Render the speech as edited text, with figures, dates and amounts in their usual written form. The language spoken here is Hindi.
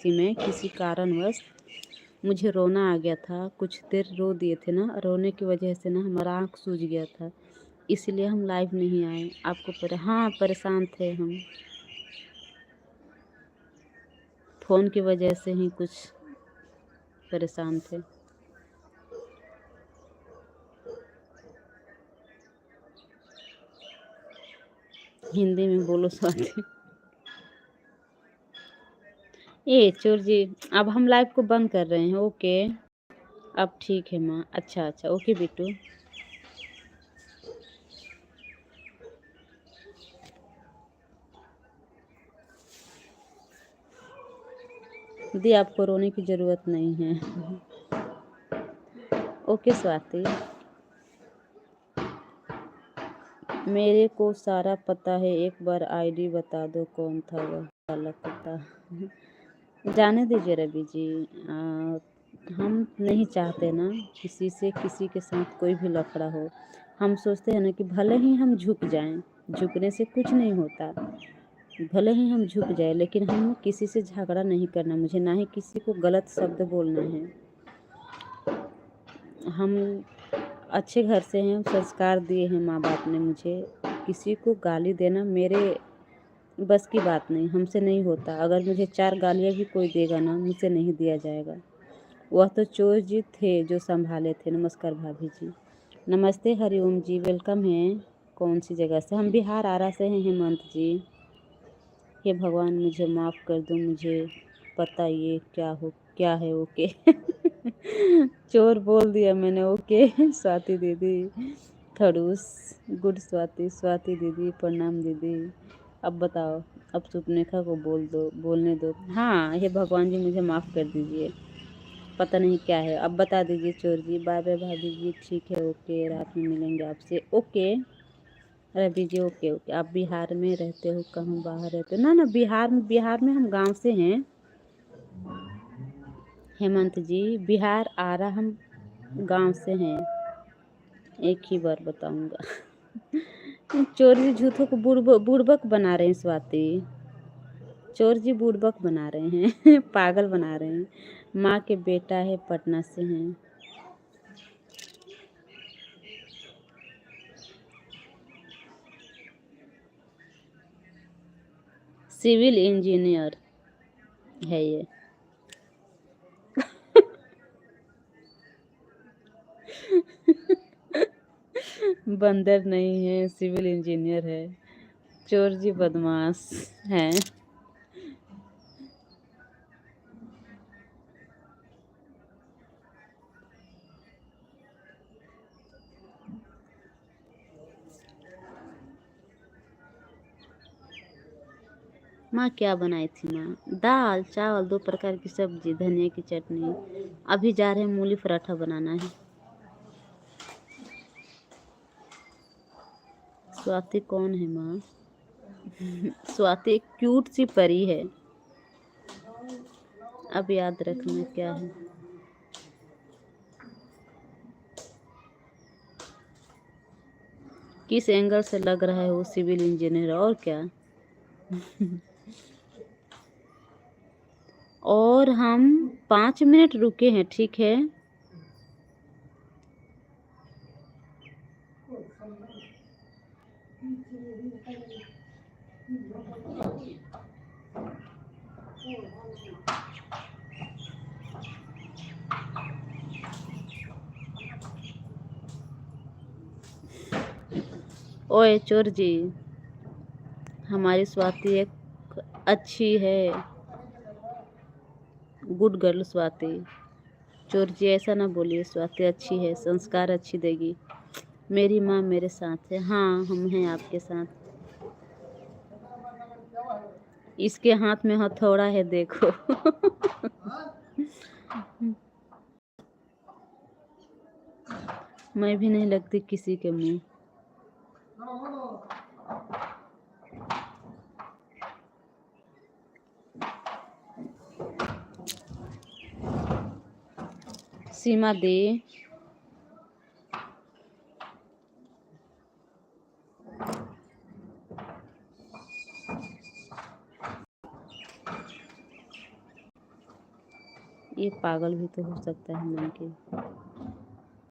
थी मैं किसी कारणवश मुझे रोना आ गया था, कुछ देर रो दिए थे ना, रोने की वजह से ना हमारा आँख सूज गया था, इसलिए हम लाइव नहीं आए। आपको हाँ, परेशान थे हम, फ़ोन की वजह से ही कुछ परेशान थे। हिंदी में बोलो स्वाति। ए चोर जी, अब हम लाइव को बंद कर रहे हैं। ओके, अब ठीक है माँ। अच्छा अच्छा, ओके बिट्टू। दी, आपको रोने की ज़रूरत नहीं है। ओके स्वाति, मेरे को सारा पता है, एक बार आईडी बता दो कौन था वह काला कुत्ता। जाने दीजिए रवि जी, हम नहीं चाहते ना किसी से किसी के साथ कोई भी लफड़ा हो। हम सोचते हैं ना कि भले ही हम झुक जाएं, झुकने से कुछ नहीं होता, भले ही हम झुक जाए, लेकिन हम किसी से झगड़ा नहीं करना मुझे, ना ही किसी को गलत शब्द बोलना है। हम अच्छे घर से हैं, संस्कार दिए हैं माँ बाप ने मुझे। किसी को गाली देना मेरे बस की बात नहीं, हमसे नहीं होता। अगर मुझे 4 गालियाँ भी कोई देगा ना, मुझसे नहीं दिया जाएगा। वह तो चोर जी थे जो संभाले थे। नमस्कार भाभी जी। नमस्ते हरिओम जी, वेलकम है। कौन सी जगह से? हम बिहार आरा से हैं हेमंत जी। हे भगवान मुझे माफ़ कर दो, मुझे पता ये क्या है। ओके। चोर बोल दिया मैंने। ओके। स्वाति दीदी खड़ूस, गुड स्वाति दीदी प्रणाम दीदी। अब बताओ, अब सुपनेखा को बोलने दो। हाँ, हे भगवान जी मुझे माफ़ कर दीजिए, पता नहीं क्या है। अब बता दीजिए चोर जी। बाय बाय भाभी जी, ठीक है, ओके, रात में मिलेंगे आपसे। Okay Ravi ji, okay okay. आप बिहार में रहते हो, कहाँ बाहर रहते हो? ना बिहार में हम गांव से हैं हेमंत जी। बिहार आरा हम गांव से हैं। एक ही बार बताऊंगा। चोर जी झूठों को बुड़बक बना रहे हैं स्वाति। चोर जी बुड़बक बना रहे हैं। पागल बना रहे हैं। माँ के बेटा है, पटना से हैं। सिविल इंजीनियर है ये। बंदर नहीं है, सिविल इंजीनियर है। चोर जी बदमाश हैं। माँ क्या बनाई थी माँ? दाल चावल, 2 प्रकार की सब्जी, धनिया की चटनी। अभी जा रहे हैं मूली पराठा बनाना है। स्वाति कौन है माँ? स्वाति एक क्यूट सी परी है। अब याद रखना क्या है। किस एंगल से लग रहा है वो सिविल इंजीनियर, और क्या। और हम 5 मिनट रुके हैं, ठीक है। ओए चोर जी, हमारी स्वाति एक अच्छी है, गुड गर्ल स्वाति। चोर जी ऐसा ना बोलिए, स्वाति अच्छी है, संस्कार अच्छी देगी। मेरी माँ मेरे साथ है। हाँ, हम हैं आपके साथ। इसके हाथ में हथौड़ा है, देखो। मैं भी नहीं लगती किसी के मुंह। सीमा दे। ये पागल भी तो हो सकता है मन के।